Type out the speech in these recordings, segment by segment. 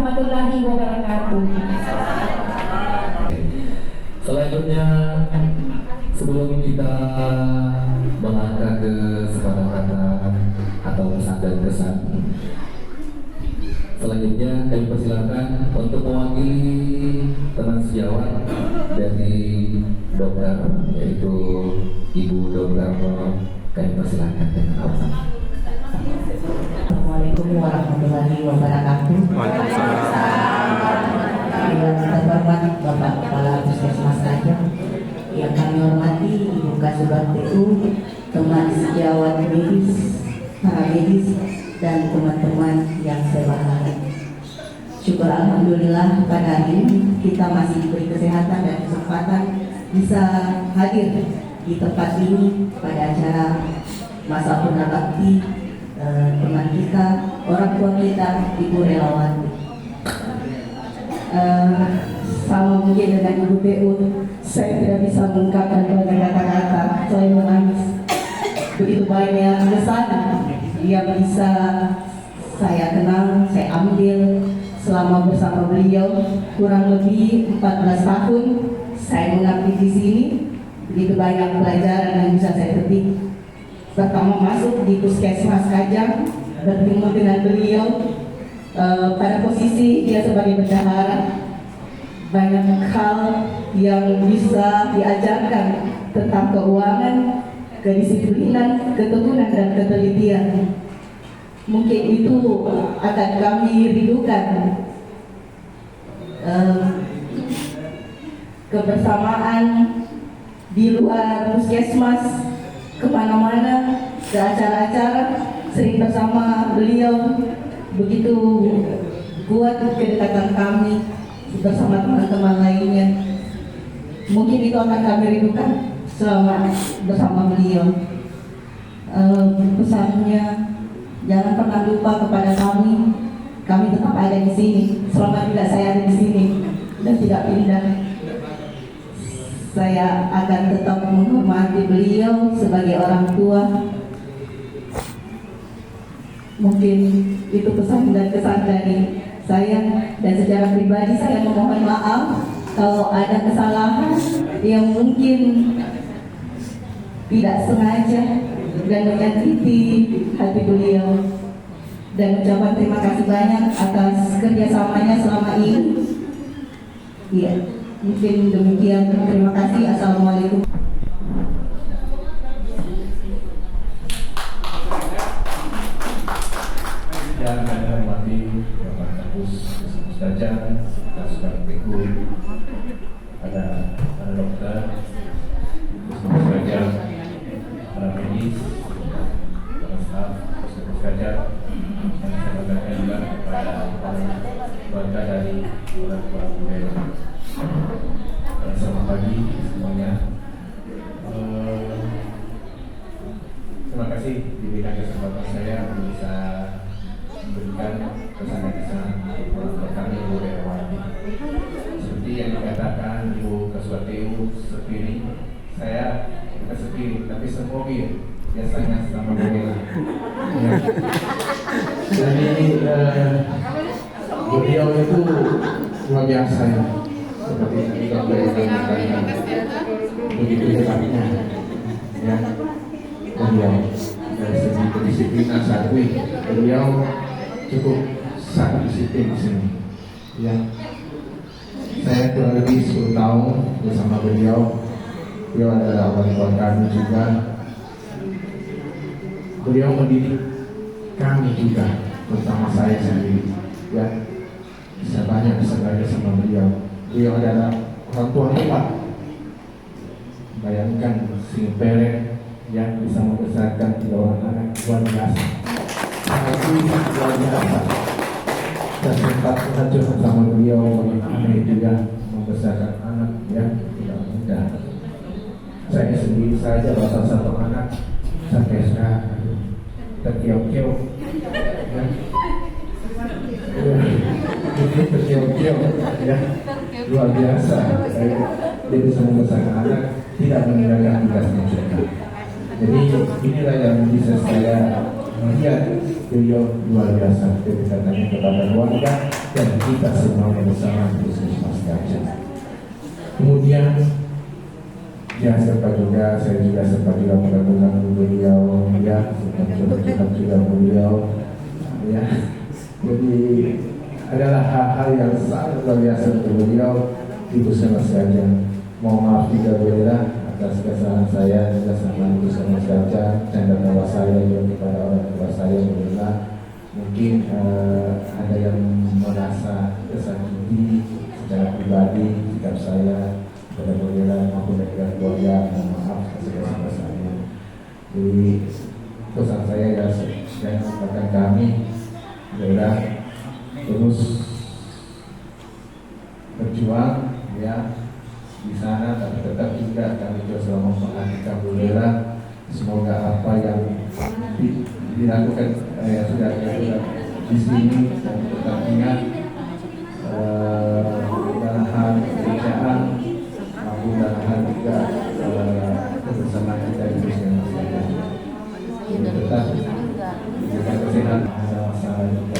warahmatullahi wabarakatuh. Selanjutnya, sebelum kita melangkah ke kata atau pesan dan kesan, selanjutnya kami persilakan untuk mewakili teman sejawat dari dokter, yaitu Ibu Dokter. Kami persilakan dengan hormat. Assalamualaikum warahmatullahi wabarakatuh. Yang terhormat Bapak Kepala Puskesmas Kajang, yang kami hormati Ibu Kasubag TU, teman sejawat medis, para medis, dan teman-teman yang saya banggakan. Syukur alhamdulillah pada hari ini kita masih diberi kesehatan dan kesempatan bisa hadir di tempat ini pada acara masa purnabakti teman kita, orang tua kita, Ibu Relawati. Sama mungkin dengan Ibu PU, saya tidak bisa mengungkapkan banyak kata-kata, saya menangis. Begitu banyak kesan yang bisa saya kenal, saya ambil selama bersama beliau kurang lebih 14 tahun saya mengabdi di sini. Begitu banyak pelajaran yang bisa saya petik. Pertama masuk di Puskesmas Kajang, bertemu dengan beliau pada posisi dia sebagai bendahara. Banyak hal yang bisa diajarkan tentang keuangan, kedisiplinan, ketekunan, dan ketelitian. Mungkin itu akan kami rindukan, kebersamaan di luar puskesmas, kemana-mana, ke acara-acara, sering bersama beliau. Begitu kuat kedekatan kami bersama teman-teman lainnya. Mungkin itu akan kami rindukan selama bersama beliau. Pesannya, jangan pernah lupa kepada kami. Kami tetap ada di sini. Selama tidak saya ada di sini dan tidak pindah, saya akan tetap menghormati beliau sebagai orang tua. Mungkin itu pesan dan kesan dari saya, dan secara pribadi saya memohon maaf kalau ada kesalahan yang mungkin tidak sengaja dan menyakiti hati beliau, dan ucapan terima kasih banyak atas kerjasamanya selama ini. Iya, mungkin demikian. Terima kasih. Assalamualaikum. Yang kami hormati Bapak Kapus Kajang, Kasubag TU, ada dokter, Puskesmas Kajang, para medis, para staf Puskesmas Kajang, yang saya banggakan juga kepada keluarga dari orang tua beliau. Selamat pagi semuanya. Terima kasih diberikan kesempatan saya untuk bisa memberikan kesan-kesan untuk kami Ibu Relawati. Seperti yang dikatakan Ibu Kasubag TU sendiri, saya bukan sendiri tapi semobil biasanya sama mobil. Ya. Jadi beliau itu luar biasa ya. Seperti tadi dokter yang mengatakan, begitu hebatnya ya beliau dari segi kedisiplinan. Satu, beliau cukup sangat disiplin di sini ya. Saya kurang lebih 10 tahun bersama beliau. Beliau adalah orang tua kami juga. Beliau mendidik kami juga, terutama saya sendiri ya. Bisa banyak bisa belajar sama beliau. Beliau adalah orang tua hebat. Bayangkan single parent yang bisa membesarkan 3 orang anak, luar biasa. Sangat luar biasa. Dan sempat mengajar bersama beliau bagaimana juga membesarkan anak ya, tidak mudah. Saya sendiri saja bapak satu anak sampai sekarang terkiok-kiok ya. Terkiok-kiok ya, luar biasa. Dia bisa membesarkan anak, tidak meninggalkan tugasnya juga. Jadi inilah yang bisa saya melihat beliau luar biasa kedekatannya kepada keluarga dan kita semua bersama Puskesmas Gajah. Kemudian ya sempat juga saya juga sempat juga melakukan beliau ya sempat juga beliau ya, jadi adalah hal-hal yang sangat luar biasa untuk beliau di Puskesmas Gajah. Mohon maaf juga beliau atas kesalahan saya juga sama Puskesmas Gajah, canda tawa saya juga kepada orang tua saya beliau. Mungkin ada yang merasa tersakiti secara pribadi sikap saya kepada beliau maupun dengan keluarga, mohon maaf sebesar-besarnya. Jadi pesan saya ya jangan lupakan kami adalah terus berjuang ya di sana, tapi tetap juga kami juga selalu memperhatikan beliau. Semoga apa yang dilakukan sudah di sini dan tetap ingat dalam hal pekerjaan maupun dalam hal juga kebersamaan kita di Puskesmas Gajah. Tetap kita kesehatan ada masalah juga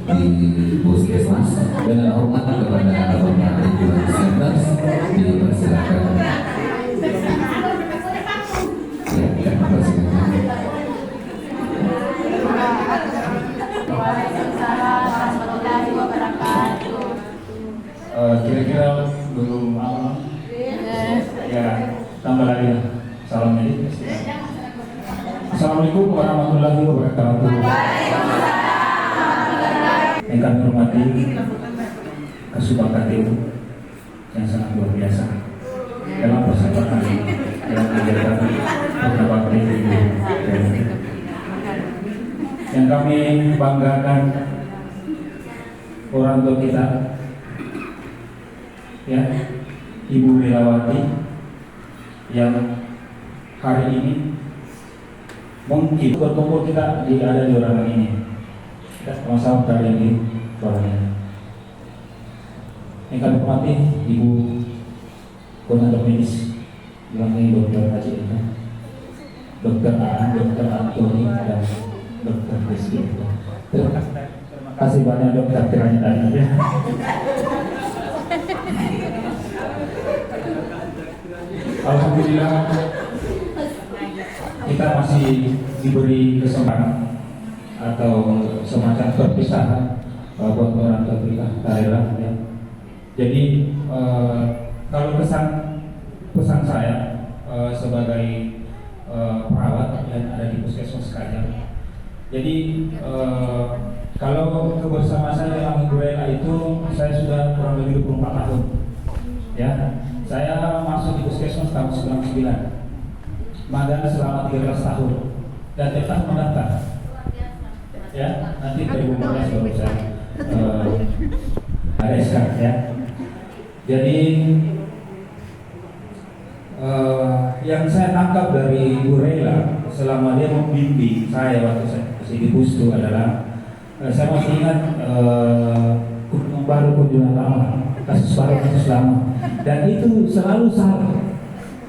di Puskesmas dengan hormat kepada Bapak Regional Centers dipersilakan. Ya, kita persilakan. Kira-kira belum apa? Ya, tambah lagi. Salam ini. Assalamualaikum warahmatullahi wabarakatuh. Yang kami hormati Kasubag KTU yang sangat luar biasa dalam persahabatan dalam kegiatan beberapa periode yang kami banggakan orang tua kita ya, Ibu Melawati yang hari ini mungkin berkumpul kita ada di orang ini. Sama-sama berada di bawahnya. Yang kami hormati Ibu Koordinator Medis yang ini Dr. Haji Eka, Dr. Aan, Dr. Antoni dan Dr. Rizky. Terima kasih banyak dokter kiranya tadi ya. Alhamdulillah kita masih diberi kesempatan atau semacam perpisahan buat orang tua kita daerah ya. Jadi kalau pesan saya sebagai perawat yang ada di Puskesmas Gajah. Jadi kalau kebersamaan saya dalam Ibu Rela itu saya sudah kurang lebih 24 tahun. Ya, saya masuk di Puskesmas tahun 99. Magang selama 13 tahun dan tetap mendaftar. Ya, nanti 2015 baru saya ada SK ya. Jadi yang saya tangkap dari Ibu Rela selama dia membimbing saya waktu saya masih di Pustu adalah saya masih ingat baru kunjungan lama, kasus baru kasus lama, dan itu selalu salah,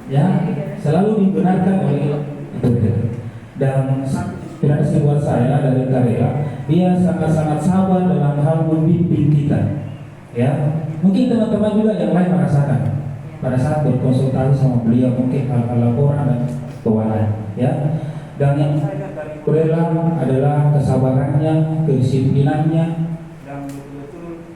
ya, selalu dibenarkan oleh Ibu Rela. Dan inspirasi buat saya dari Karela, dia sangat-sangat sabar dalam hal membimbing kita. Ya, mungkin teman-teman juga yang lain merasakan pada saat berkonsultasi sama beliau mungkin hal-hal laporan dan keuangan. Ya, dan yang saya lihat dari Karela adalah kesabarannya, kedisiplinannya, dan betul-betul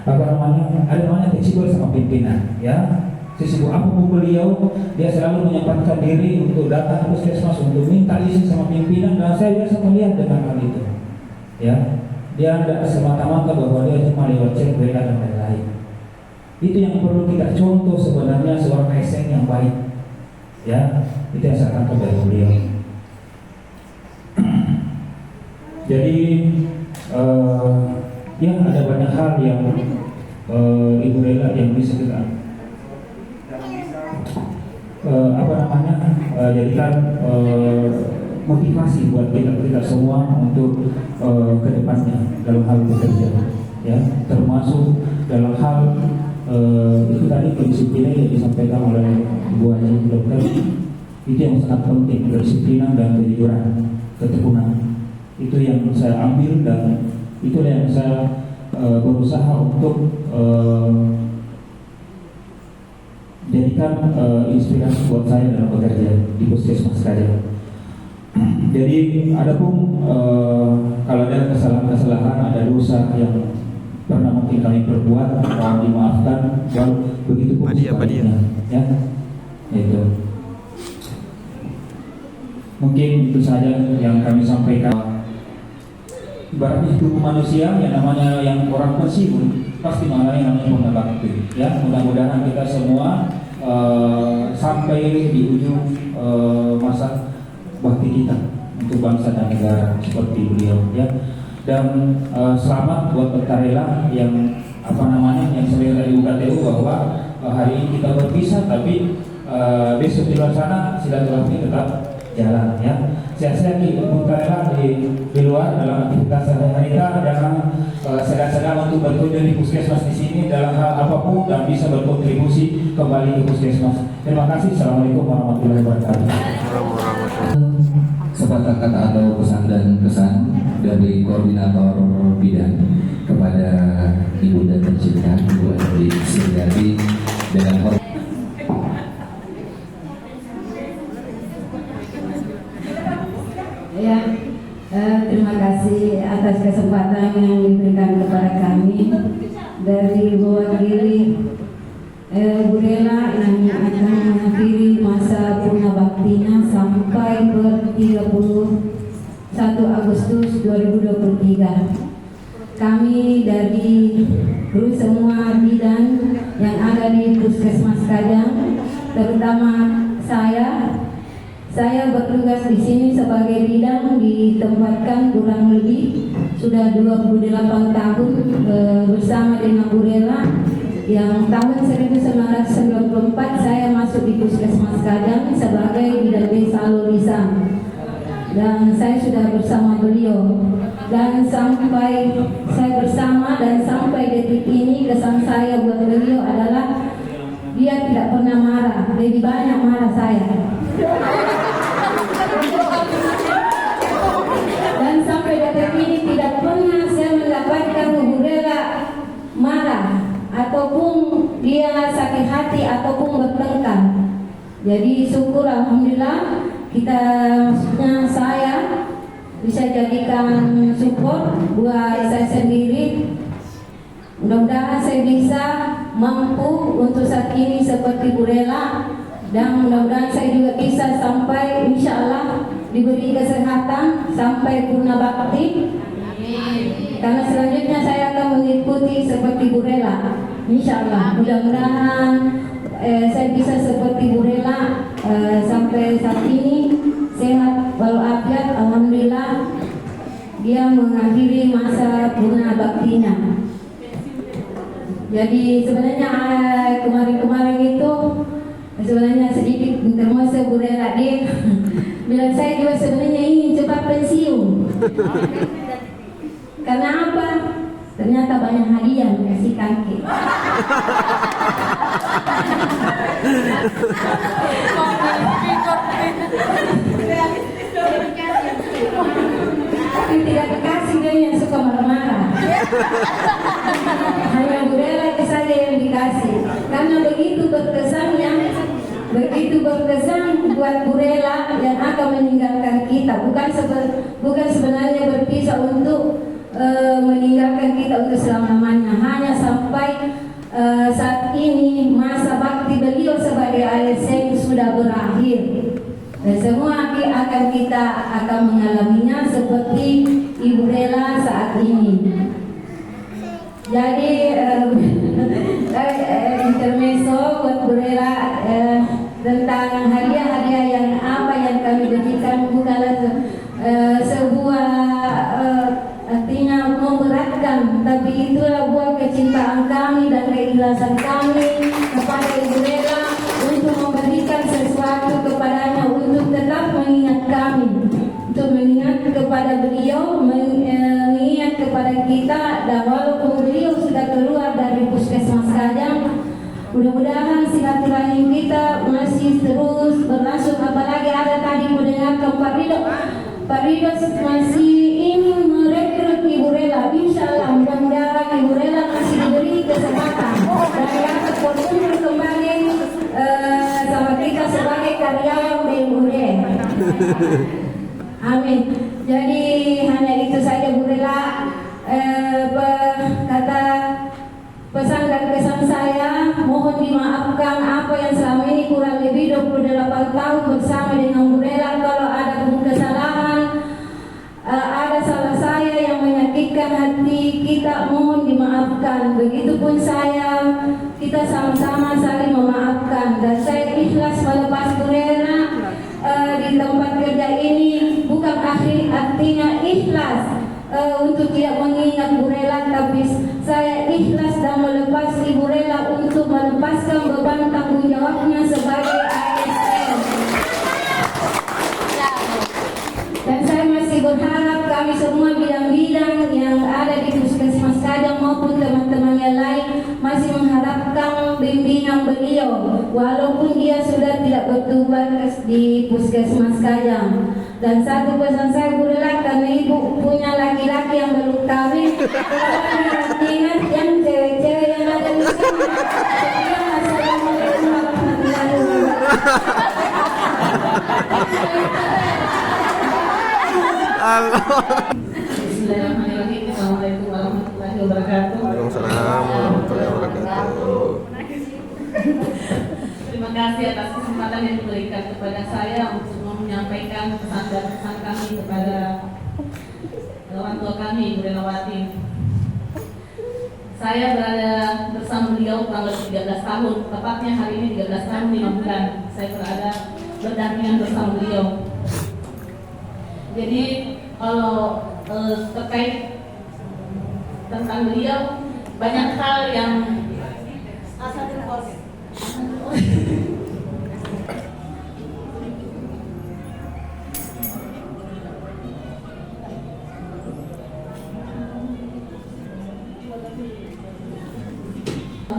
ada namanya fleksibel sama pimpinan. Ya. Sesibuk apapun beliau, dia selalu menyempatkan diri untuk datang ke Puskesmas untuk minta izin sama pimpinan, dan saya biasa melihat dengan hal itu. Ya, dia tidak semata-mata bahwa dia cuma lewat cek WA dan lain-lain. Itu yang perlu kita contoh sebenarnya seorang ASN yang baik. Ya, itu yang saya tangkap dari beliau. Jadi, ya ada banyak hal yang Ibu Rela yang bisa kita jadikan motivasi buat kita semua untuk ke depannya dalam hal bekerja, ya, termasuk dalam hal itu tadi kedisiplinan yang disampaikan oleh Bu Haji dokter, itu yang sangat penting, kedisiplinan dan kejujuran, ketekunan, Itu yang saya ambil dan itulah yang saya berusaha untuk jadikan inspirasi buat saya dalam bekerja di Puskesmas Kajang. Jadi adapun kalau ada kesalahan-kesalahan, ada dosa yang pernah mungkin kami perbuat, mohon dimaafkan. Dan begitu pun sebaliknya, ya, itu. Mungkin itu saja yang kami sampaikan. Ibaratnya itu manusia yang namanya yang orang pensiun pasti mengalami yang namanya pengabakti. Ya, mudah-mudahan kita semua sampai di ujung masa bakti kita untuk bangsa dan negara seperti beliau, ya. Dan selamat buat pekarela yang yang sering dari UKTU bahwa hari ini kita berpisah, tapi besok di luar sana silaturahmi tetap jalan, ya. Siap-siap pekarela di luar dalam aktivitas sehari-hari, jangan sedang-sedang untuk berkunjung di Puskesmas di sini dalam hal apapun dan bisa berkontribusi kembali ke Puskesmas. Terima kasih. Assalamualaikum warahmatullahi wabarakatuh. Sepatah kata atau pesan dan kesan dari koordinator bidang kepada Ibu dan tercinta Ibu Andi Suryati dengan hormat. Ya, terima kasih atas kesempatan yang diberikan kepada kami dari mewakili Burela yang akan mengakhiri masa purna baktinya sampai per 31 Agustus 2023. Kami dari kru semua bidan yang ada di Puskesmas Kajang, terutama saya bertugas di sini sebagai bidan, ditempatkan kurang lebih sudah 28 tahun bersama dengan Burela. Yang tahun 1994 saya masuk di Puskesmas Kajang sebagai bidan desa Lolisan, dan saya sudah bersama beliau, dan sampai saya bersama dan sampai detik ini kesan saya buat beliau adalah dia tidak pernah marah, lebih banyak marah saya. Dan sampai detik ini tidak pernah saya mendapatkan Burela marah ataupun dia sakit hati ataupun bertengkar. Jadi syukur alhamdulillah kita, maksudnya saya bisa jadikan support buat saya sendiri. Mudah-mudahan saya bisa mampu untuk saat ini seperti Burela, dan mudah-mudahan saya juga bisa sampai insya Allah diberi kesehatan sampai purna bakti. Karena selanjutnya saya akan mengikuti seperti Burela, insya Allah. Mudah-mudahan saya bisa seperti Burela sampai saat ini sehat walafiat. Alhamdulillah dia mengakhiri masa purna baktinya. Jadi sebenarnya kemarin-kemarin itu sebenarnya sedikit termasuk Burela dia bilang saya juga sebenarnya ingin cepat pensiun. Karena apa? Ternyata banyak hadiah kasih kaki. Tapi tidak dikasih, dia yang suka marah-marah. Hanya Burela saja yang dikasih. Karena begitu berkesan buat Burela yang akan meninggalkan kita. Bukan sebenarnya berpisah untuk meninggalkan kita untuk selama-lamanya, hanya sampai saat ini masa bakti beliau sebagai ASN sudah berakhir, dan semua kita akan mengalaminya seperti Ibu Burela saat ini. Jadi intermezzo buat Burela tentang hadiah-hadiah yang kami berikan bukanlah sebuah artinya memberatkan, tapi itulah buah kecintaan kami dan keikhlasan kami kepada Ibu Burela untuk memberikan sesuatu kepadanya, untuk tetap mengingat kami, untuk mengingat kepada beliau, mengingat kepada kita. Dan walaupun beliau sudah keluar dari Puskesmas Kajang, mudah-mudahan silaturahim kita masih terus berlangsung. Apalagi ada tadi mendengarkan Pak Ridho masih insya Allah mudah-mudahan Ibu Rela masih diberi kesempatan dan dapat berkumpul kembali sama kita sebagai karyawan BUMD. Amin. Jadi hanya itu saja Bu Rela, kata pesan dan kesan saya. Mohon dimaafkan apa yang selama ini kurang lebih 28 tahun bersama dengan Bu Rela. Kalau ada kesalahan, ada salah saya yang menyakitkan hati kita, mohon dimaafkan. Begitupun saya, kita sama-sama saling memaafkan. Dan saya ikhlas melepas Bu Rela di tempat kerja ini, bukan artinya ikhlas untuk tidak mengingat Bu Rela, tapi saya ikhlas dan melepas Ibu Rela untuk melepaskan beban tanggung jawabnya sebagai ASN. Dan saya masih berharap kami semua bidang-bidang yang ada di Puskesmas Kajang maupun teman-teman yang lain masih mengharapkan bimbingan beliau, walaupun dia sudah tidak bertugas di Puskesmas Kajang. Dan satu pesan saya Bu Rela, karena Ibu punya laki-laki yang belum kawin, ingat yang cewek-cewek yang ada di sini. Assalamualaikum warahmatullahi wabarakatuh. Bismillahirrahmanirrahim. Assalamualaikum warahmatullahi wabarakatuh. Waalaikumsalam warahmatullahi wabarakatuh. Terima kasih atas kesempatan yang diberikan kepada saya untuk menyampaikan pesan dan pesan kami kepada orang tua kami, Ibu Relawati. Saya berada bersama beliau kurang lebih 13 tahun, tepatnya hari ini 13 tahun 5 bulan. Saya berada berdampingan bersama beliau. Jadi kalau terkait tentang beliau, banyak hal yang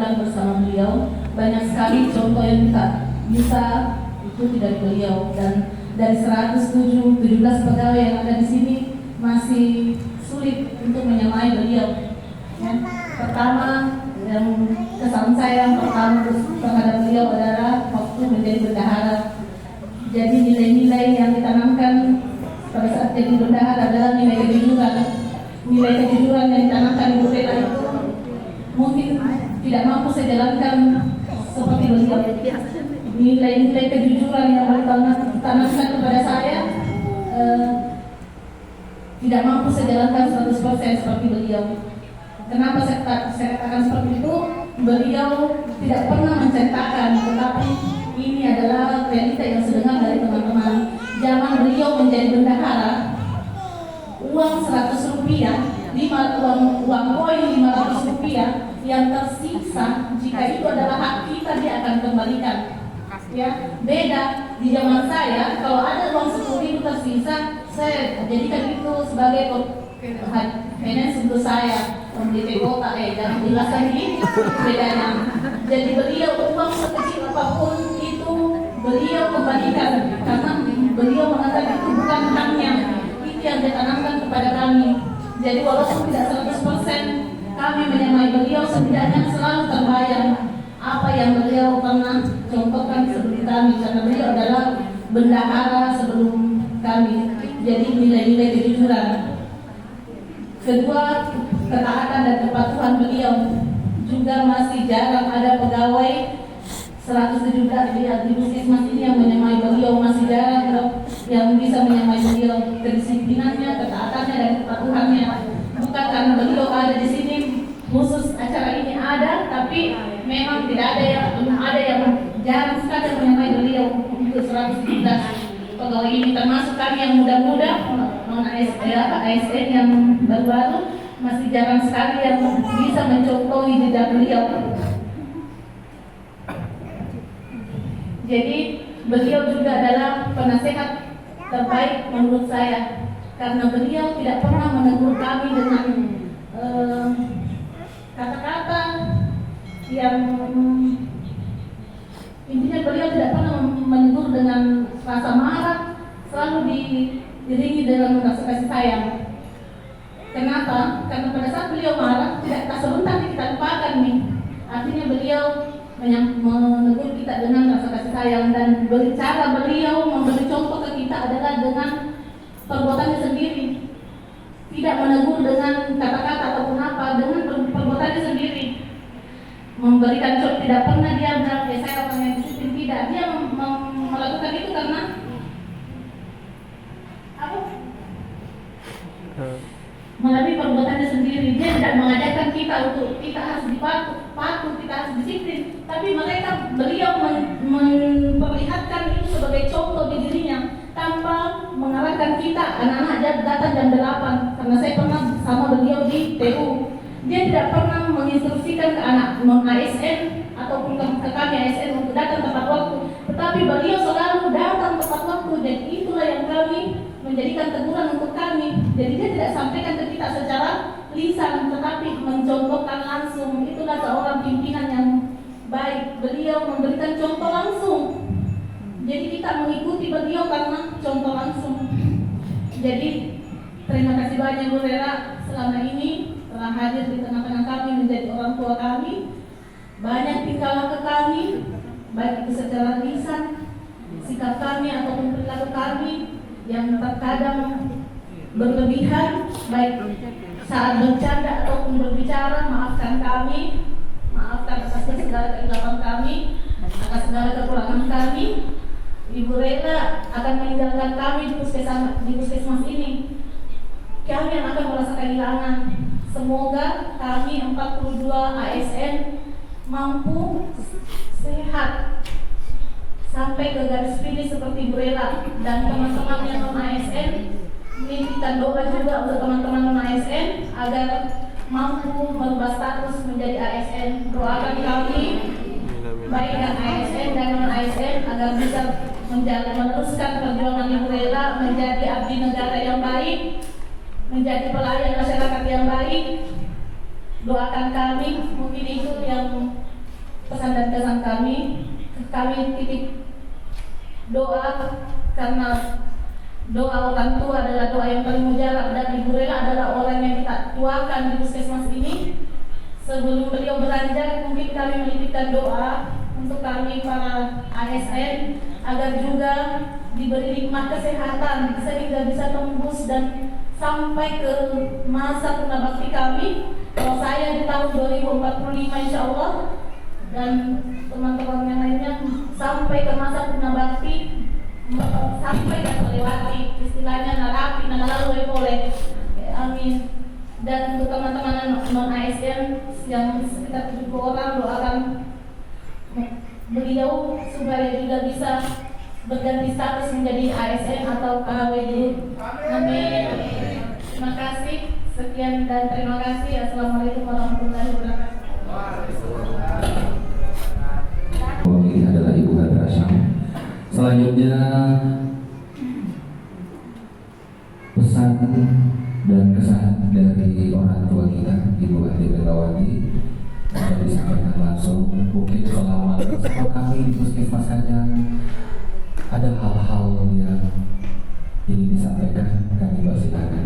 bersama beliau, banyak sekali contoh yang bisa itu dari beliau. Dan dari 117 pegawai yang ada di sini masih sulit untuk menyamai beliau. Ya. Pertama, yang kesan saya yang pertama terhadap beliau adalah waktu menjadi bendahara. Jadi nilai-nilai yang ditanamkan pada saat jadi bendahara adalah nilai kejujuran. Nilai kejujuran yang ditanamkan Ibu Rela itu mungkin tidak mampu saya jalankan seperti beliau. Nilai-nilai kejujuran yang ditanamkan kepada saya tidak mampu saya jalankan 100% seperti beliau. Kenapa saya katakan seperti itu? Beliau tidak pernah menceritakan, tetapi ini adalah realita yang sedengar dari teman-teman. Zaman beliau menjadi bendahara, uang 100 rupiah, uang koin 500 rupiah yang tersisa, jika itu adalah hak kita, dia akan kembalikan. Ya, beda di zaman saya, kalau ada uang 10.000 tersisa, saya jadikan itu sebagai finance untuk saya membeli kota. Jangan jelaskan ini bedanya. Jadi beliau uang sekecil apapun itu beliau kembalikan, karena beliau mengatakan itu bukan haknya. Itu yang ditanamkan kepada kami. Jadi walaupun tidak 100% kami menyamai beliau, setidaknya selalu terbayang apa yang beliau pernah contohkan sebelum kami, karena beliau adalah bendahara sebelum kami. Jadi nilai-nilai kejujuran. Kedua, ketaatan dan kepatuhan beliau. Juga masih jarang ada pegawai 117 di Puskesmas ini yang menyamai beliau, masih jarang yang bisa menyamai beliau. Kedisiplinannya, ketaatannya dan kepatuhannya. Bukan karena beliau ada di sini khusus acara ini ada, tapi memang tidak ada yang jarang sekali menyamai beliau untuk 117 pegawai ini, termasuk kami yang muda-muda, ASN yang baru-baru, masih jarang sekali yang bisa mencontohi jejak beliau. Jadi beliau juga adalah penasehat terbaik menurut saya, karena beliau tidak pernah menegur kami dengan kata-kata yang intinya beliau tidak pernah menegur dengan rasa marah, selalu diiringi dengan rasa kasih sayang. Kenapa? Karena pada saat beliau marah, tidak sebentar kita lupakan nih. Artinya beliau menegur kita dengan rasa kasih sayang, dan cara beliau memberi contoh ke kita adalah dengan perbuatannya sendiri. Tidak menegur dengan kata-kata ataupun apa, dengan perbuatannya sendiri. Memberikan contoh, tidak pernah dia bilang, saya orang yang disiplin, tidak. Dia melakukan itu karena apa? Melalui perbuatannya sendiri. Dia tidak mengajarkan kita untuk kita harus patuh, kita harus disiplin, tapi beliau memperlihatkan itu sebagai contoh di dirinya, tanpa mengarahkan kita. Anak-anak datang jam 8, karena saya pernah sama beliau di TU. Dia tidak pernah menginstruksikan ke anak non-ASN ataupun ke kami ASN untuk datang tepat waktu, tetapi beliau selalu datang tepat waktu. Dan itulah yang kami menjadikan teguran untuk kami. Jadi dia tidak sampaikan ke kita secara lisan, tetapi mencontohkan langsung. Itulah seorang pimpinan yang baik. Beliau memberikan contoh langsung. Jadi kita mengikuti beliau karena contoh langsung. Jadi terima kasih banyak Bu Rera selama ini telah hadir di tengah-tengah kami, menjadi orang tua kami. Banyak tingkah laku kami, baik itu secara lisan, sikap kami ataupun perilaku kami yang terkadang berlebihan, baik saat bercanda ataupun berbicara. Maafkan kami, maafkan atas segala keilapan kami, atas segala kekurangan kami. Ibu Rela akan meninggalkan kami di puskesmas ini. Kami yang akan merasa kehilangan. Semoga kami 42 ASN mampu sehat sampai ke garis finish seperti Bu Rela, dan teman-teman yang non-ASN menitipkan doa juga untuk teman-teman non-ASN agar mampu merubah status menjadi ASN. Doakan kami baik yang ASN dan non-ASN agar bisa meneruskan perjuangan Ibu Rela menjadi abdi negara yang baik, menjadi pelayan masyarakat yang baik. Doakan kami, mungkin itu yang pesan dan kesan kami. Kami titip doa, karena doa orang tua adalah doa yang paling mujarab, dan Ibu Rela adalah orang yang kita tuakan di puskesmas ini. Sebelum beliau beranjak, mungkin kami menitipkan doa untuk kami para ASN agar juga diberi nikmat kesehatan sehingga bisa tembus dan sampai ke masa purnabakti kami. Kalau saya di tahun 2045 insya Allah, dan teman-teman yang lainnya sampai ke masa purnabakti, sampai dan melewati istilahnya narapi, nalalu boleh. Amin. Dan untuk teman-teman non-ASN yang sekitar 70 orang, doakan beliau supaya juga bisa berganti status menjadi ASN atau KWD. Amin. Terima kasih. Sekian dan terima kasih. Assalamualaikum warahmatullahi wabarakatuh. Ini adalah Ibu Hadrasyam. Selanjutnya pesan dan kesan dari orang tua kita, Ibu Ade Megawati, yang disampaikan langsung. Mungkin selama bersama kami di Puskesmas Kajang ada hal-hal yang ingin disampaikan, kami persilakan.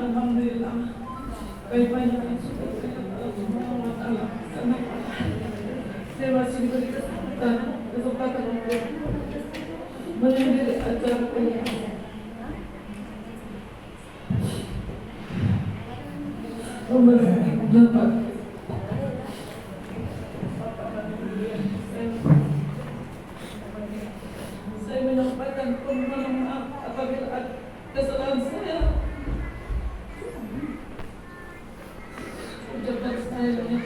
Alhamdulillah, banyak yang sudah karena saya masih diberi kesempatan untuk menghadiri acara ini. Dapat saya menyampaikan permohonan maaf apabila ada kesalahan saya. Ucapan saya yang